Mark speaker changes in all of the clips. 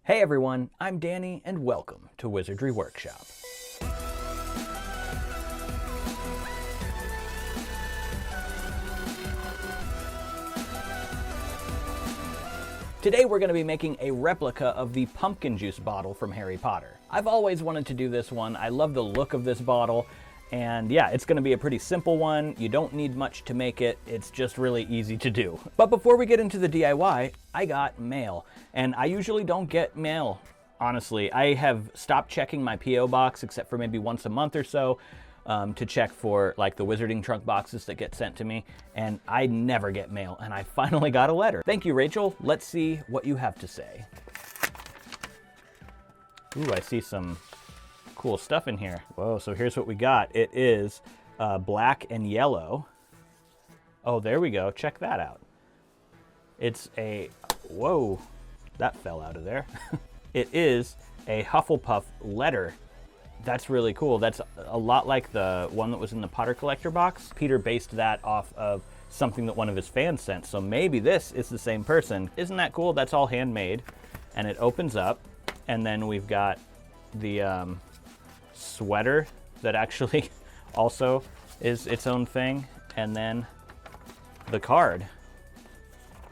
Speaker 1: Hey everyone, I'm Danny and welcome to Wizardry Workshop. Today we're going to be making a replica of the pumpkin juice bottle from Harry Potter. I've always wanted to do this one. I love the look of this bottle. And yeah, it's going to be a pretty simple one. You don't need much to make it. It's just really easy to do. But before we get into the DIY, I got mail. And I usually don't get mail, honestly. I have stopped checking my P.O. box except for maybe once a month or so to check for like the Wizarding Trunk boxes that get sent to me. And I never get mail. And I finally got a letter. Thank you, Rachel. Let's see what you have to say. Ooh, I see some cool stuff in here. Whoa, so here's what we got. It is black and yellow. Oh, there we go. Check that out. It's a, whoa, that fell out of there. It is a Hufflepuff letter. That's really cool. That's a lot like the one that was in the Potter Collector box. Peter based that off of something that one of his fans sent. So maybe this is the same person. Isn't that cool? That's all handmade. And it opens up. And then we've got the sweater that actually also is its own thing, and then the card,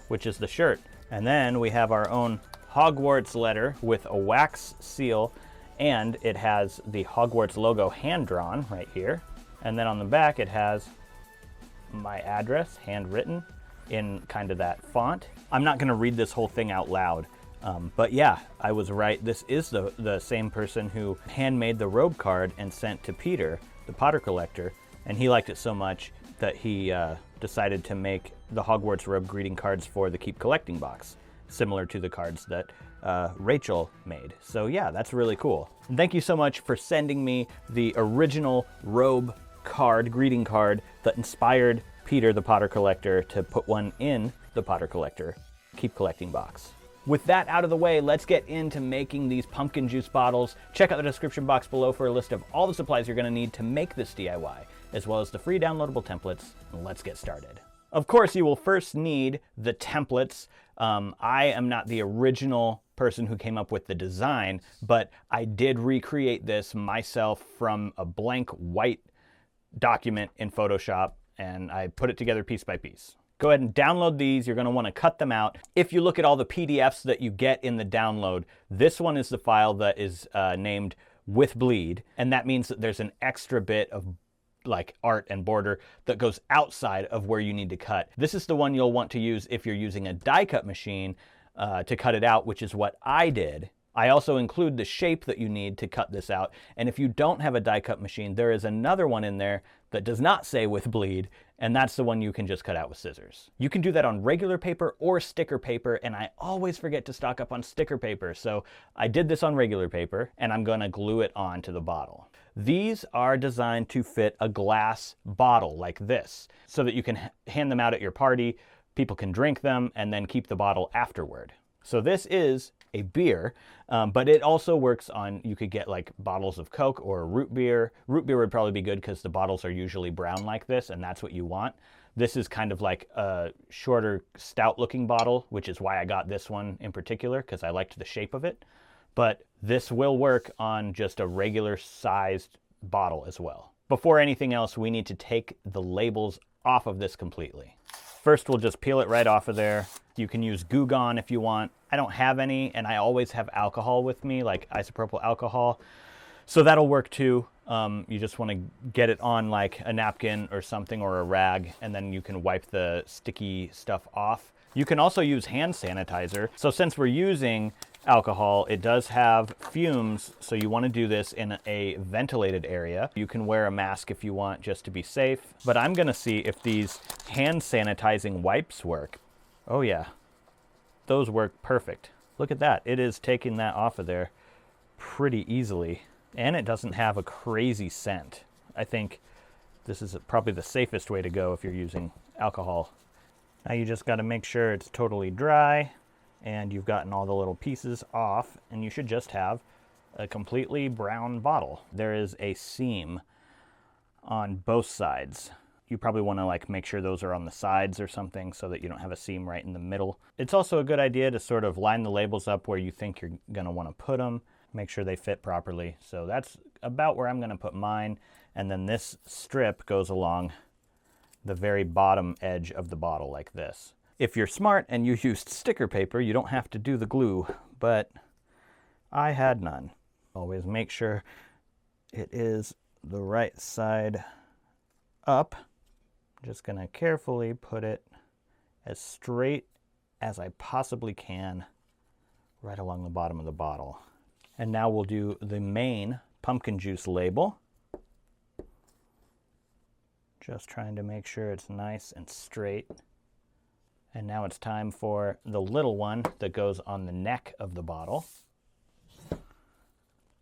Speaker 1: which is the shirt. And then we have our own Hogwarts letter with a wax seal, and it has the Hogwarts logo hand-drawn right here. And then on the back it has my address handwritten in kind of that font. I'm not going to read this whole thing out loud. But yeah, I was right. This is the same person who handmade the robe card and sent to Peter, the Potter Collector, and he liked it so much that he decided to make the Hogwarts robe greeting cards for the Keep Collecting box, similar to the cards that Rachel made. So yeah, that's really cool. And thank you so much for sending me the original robe card, greeting card, that inspired Peter, the Potter Collector, to put one in the Potter Collector Keep Collecting box. With that out of the way, let's get into making these pumpkin juice bottles. Check out the description box below for a list of all the supplies you're going to need to make this DIY, as well as the free downloadable templates. Let's get started. Of course, you will first need the templates. I am not the original person who came up with the design, but I did recreate this myself from a blank white document in Photoshop, and I put it together piece by piece. Go ahead and download these. You're going to want to cut them out. If you look at all the PDFs that you get in the download, this one is the file that is named with bleed, and that means that there's an extra bit of like art and border that goes outside of where you need to cut. This is the one you'll want to use if you're using a die cut machine to cut it out, which is what I did. I also include the shape that you need to cut this out. And if you don't have a die cut machine, there is another one in there that does not say with bleed, and that's the one you can just cut out with scissors. You can do that on regular paper or sticker paper, and I always forget to stock up on sticker paper. So I did this on regular paper, and I'm gonna glue it onto the bottle. These are designed to fit a glass bottle like this, so that you can hand them out at your party, people can drink them, and then keep the bottle afterward. So this is a beer, but it also works on, you could get like bottles of Coke or root beer. Root beer would probably be good because the bottles are usually brown like this, and that's what you want. This is kind of like a shorter, stout looking bottle, which is why I got this one in particular, because I liked the shape of it. But this will work on just a regular sized bottle as well. Before anything else, we need to take the labels off of this completely. First, we'll just peel it right off of there. You can use Goo Gone if you want. I don't have any, and I always have alcohol with me, like isopropyl alcohol. So that'll work too. You just want to get it on like a napkin or something, or a rag, and then you can wipe the sticky stuff off. You can also use hand sanitizer. So since we're using alcohol, it does have fumes, so you want to do this in a ventilated area. You can wear a mask if you want, just to be safe. But I'm gonna see if these hand sanitizing wipes work. Oh yeah, those work perfect. Look at that, it is taking that off of there pretty easily. And it doesn't have a crazy scent. I think this is probably the safest way to go if you're using alcohol. Now you just gotta make sure it's totally dry and you've gotten all the little pieces off, and you should just have a completely brown bottle. There is a seam on both sides. you probably want to like make sure those are on the sides or something so that you don't have a seam right in the middle. It's also a good idea to sort of line the labels up where you think you're going to want to put them, make sure they fit properly. So that's about where I'm going to put mine. And then this strip goes along the very bottom edge of the bottle like this. If you're smart and you used sticker paper, you don't have to do the glue, but I had none. Always make sure it is the right side up. Just gonna carefully put it as straight as I possibly can right along the bottom of the bottle. And now we'll do the main pumpkin juice label. Just trying to make sure it's nice and straight. And now it's time for the little one that goes on the neck of the bottle.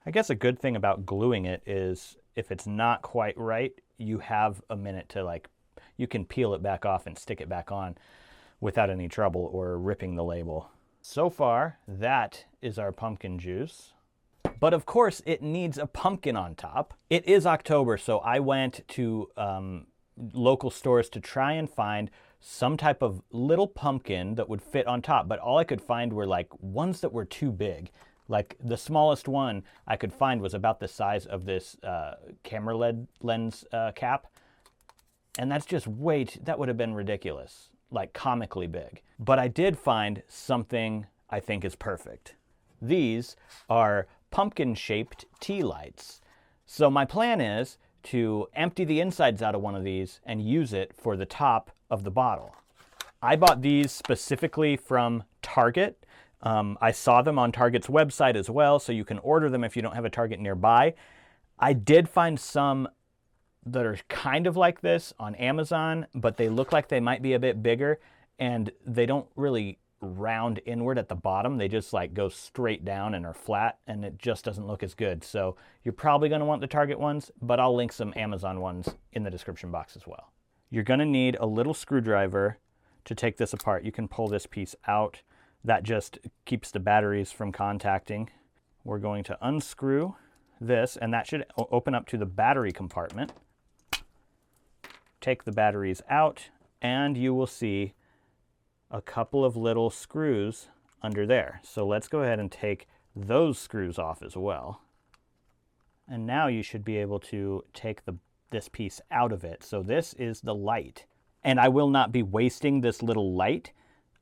Speaker 1: I guess a good thing about gluing it is if it's not quite right, you have a minute to like, you can peel it back off and stick it back on without any trouble or ripping the label. So far, that is our pumpkin juice. But of course, it needs a pumpkin on top. It is October, so I went to local stores to try and find some type of little pumpkin that would fit on top, but all I could find were like ones that were too big. Like the smallest one I could find was about the size of this camera lens cap. And that's just that would have been ridiculous, like comically big. But I did find something I think is perfect. These are pumpkin-shaped Tealights. So my plan is to empty the insides out of one of these and use it for the top of the bottle. I bought these specifically from Target. I saw them on Target's website as well, so you can order them if you don't have a Target nearby. I did find some that are kind of like this on Amazon, but they look like they might be a bit bigger, and they don't really round inward at the bottom. They just like go straight down and are flat, and it just doesn't look as good. So you're probably going to want the Target ones, but I'll link some Amazon ones in the description box as well. You're going to need a little screwdriver to take this apart. You can pull this piece out. That just keeps the batteries from contacting. We're going to unscrew this, and that should open up to the battery compartment. Take the batteries out, and you will see a couple of little screws under there. So let's go ahead and take those screws off as well. And now you should be able to take this piece out of it. So this is the light. And I will not be wasting this little light.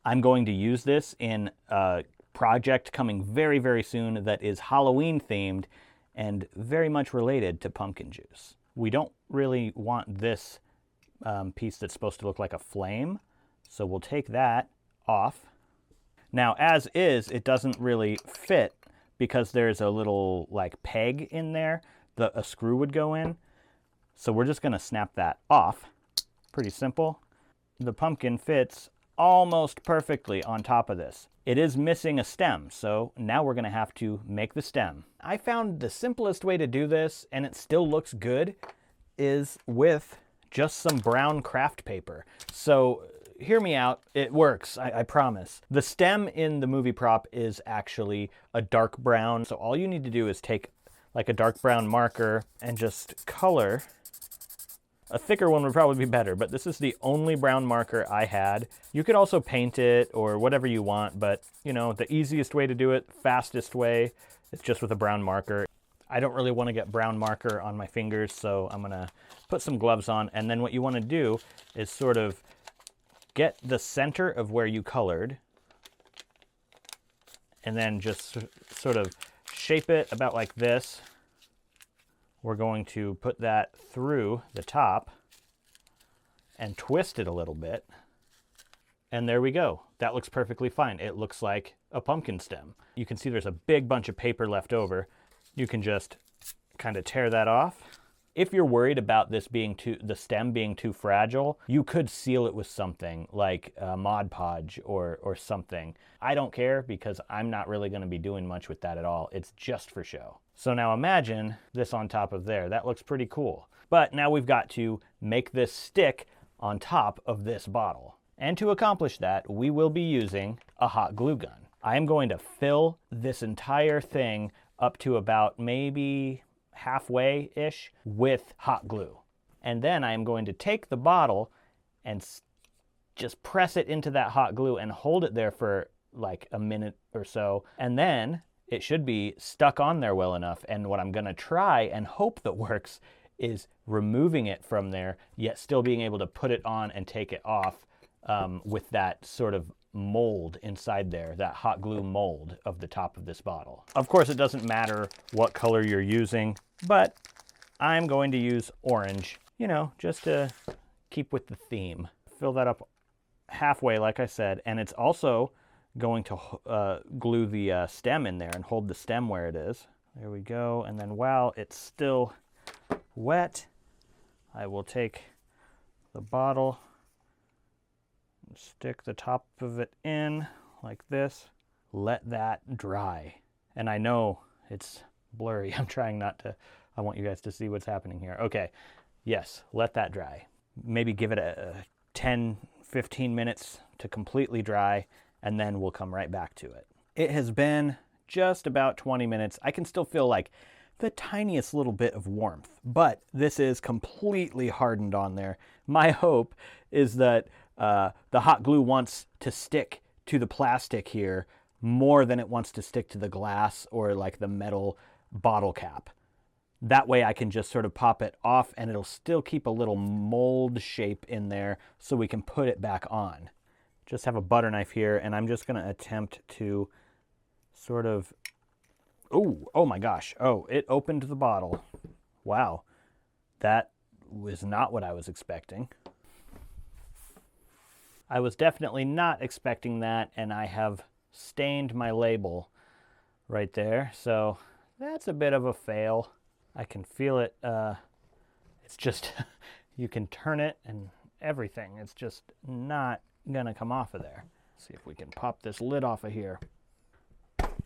Speaker 1: I'm going to use this in a project coming very, very soon that is Halloween themed and very much related to pumpkin juice. We don't really want this piece that's supposed to look like a flame. So we'll take that off. Now, as is, it doesn't really fit because there's a little like peg in there that a screw would go in. So we're just going to snap that off. Pretty simple. The pumpkin fits almost perfectly on top of this. It is missing a stem, so now we're going to have to make the stem. I found the simplest way to do this, and it still looks good, is with just some brown craft paper. So hear me out, it works, I promise. The stem in the movie prop is actually a dark brown, so all you need to do is take like a dark brown marker and just color. A thicker one would probably be better, but this is the only brown marker I had. You could also paint it or whatever you want, but you know, the easiest way to do it, fastest way, is just with a brown marker. I don't really want to get brown marker on my fingers, so I'm gonna put some gloves on, and then what you want to do is sort of get the center of where you colored, and then just sort of shape it about like this. We're going to put that through the top and twist it a little bit. And there we go. That looks perfectly fine. It looks like a pumpkin stem. You can see there's a big bunch of paper left over. You can just kind of tear that off. If you're worried about this being the stem being too fragile, you could seal it with something like Mod Podge or something. I don't care because I'm not really going to be doing much with that at all. It's just for show. So now imagine this on top of there. That looks pretty cool. But now we've got to make this stick on top of this bottle. And to accomplish that, we will be using a hot glue gun. I am going to fill this entire thing up to about maybe halfway-ish with hot glue. And then I am going to take the bottle and just press it into that hot glue and hold it there for like a minute or so. And then it should be stuck on there well enough. And what I'm gonna try and hope that works is removing it from there, yet still being able to put it on and take it off with that sort of mold inside there, that hot glue mold of the top of this bottle. Of course, it doesn't matter what color you're using, but I'm going to use orange, you know, just to keep with the theme. Fill that up halfway, like I said, and it's also going to glue the stem in there and hold the stem where it is. There we go. And then while it's still wet, I will take the bottle and stick the top of it in like this. Let that dry. And I know it's blurry. I'm trying not to, I want you guys to see what's happening here. Okay, yes, let that dry. Maybe give it a 10, 15 minutes to completely dry, and then we'll come right back to it. It has been just about 20 minutes. I can still feel like the tiniest little bit of warmth, but this is completely hardened on there. My hope is that the hot glue wants to stick to the plastic here more than it wants to stick to the glass or like the metal bottle cap. That way I can just sort of pop it off and it'll still keep a little mold shape in there so we can put it back on. Just have a butter knife here, and I'm just gonna attempt to sort of, oh my gosh. Oh, it opened the bottle. Wow, that was not what I was expecting. I was definitely not expecting that, and I have stained my label right there. So that's a bit of a fail. I can feel it. It's just, you can turn it and everything. It's just not gonna come off of there. See if we can pop this lid off of here.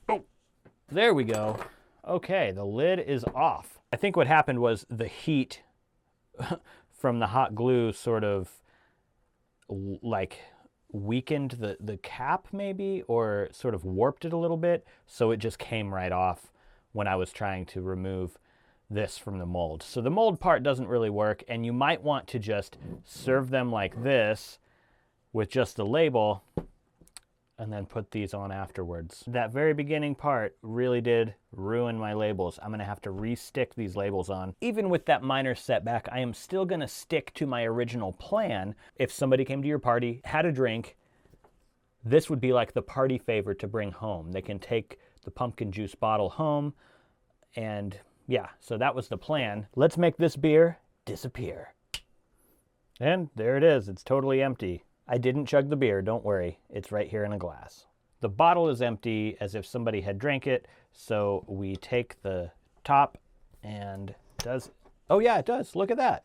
Speaker 1: Oh, there we go. Okay, the lid is off. I think what happened was the heat from the hot glue sort of like weakened the cap maybe, or sort of warped it a little bit, so it just came right off when I was trying to remove this from the mold. So the mold part doesn't really work, and you might want to just serve them like this with just the label and then put these on afterwards. That very beginning part really did ruin my labels. I'm gonna have to re-stick these labels on. Even with that minor setback, I am still gonna stick to my original plan. If somebody came to your party, had a drink, this would be like the party favor to bring home. They can take the pumpkin juice bottle home, and yeah, so that was the plan. Let's make this beer disappear. And there it is, it's totally empty. I didn't chug the beer, don't worry. It's right here in a glass. The bottle is empty as if somebody had drank it, so we take the top and oh yeah, it does, look at that.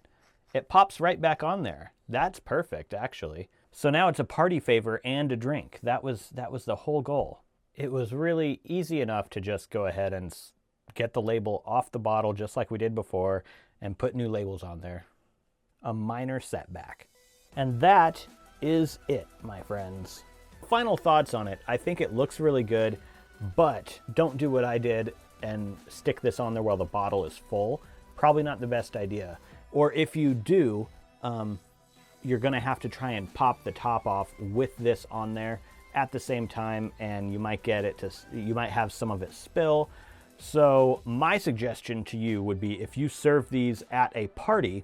Speaker 1: It pops right back on there. That's perfect, actually. So now it's a party favor and a drink. That was the whole goal. It was really easy enough to just go ahead and get the label off the bottle just like we did before and put new labels on there. A minor setback. And that is it, my friends. Final thoughts on it. I think it looks really good, but don't do what I did and stick this on there while the bottle is full. Probably not the best idea. Or if you do, you're gonna have to try and pop the top off with this on there at the same time, and you might you might have some of it spill. So my suggestion to you would be, if you serve these at a party,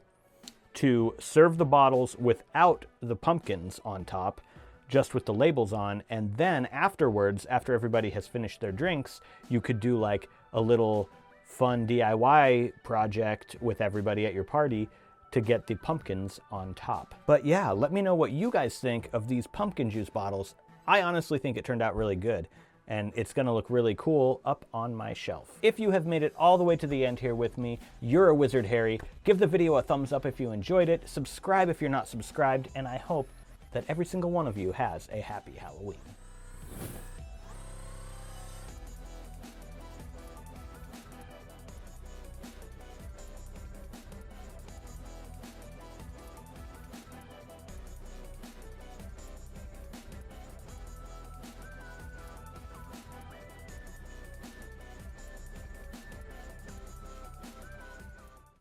Speaker 1: to serve the bottles without the pumpkins on top, just with the labels on, and then afterwards, after everybody has finished their drinks, you could do like a little fun DIY project with everybody at your party to get the pumpkins on top. But yeah, let me know what you guys think of these pumpkin juice bottles. I honestly think it turned out really good, and it's gonna look really cool up on my shelf. If you have made it all the way to the end here with me, you're a wizard, Harry. Give the video a thumbs up if you enjoyed it, subscribe if you're not subscribed, and I hope that every single one of you has a happy Halloween.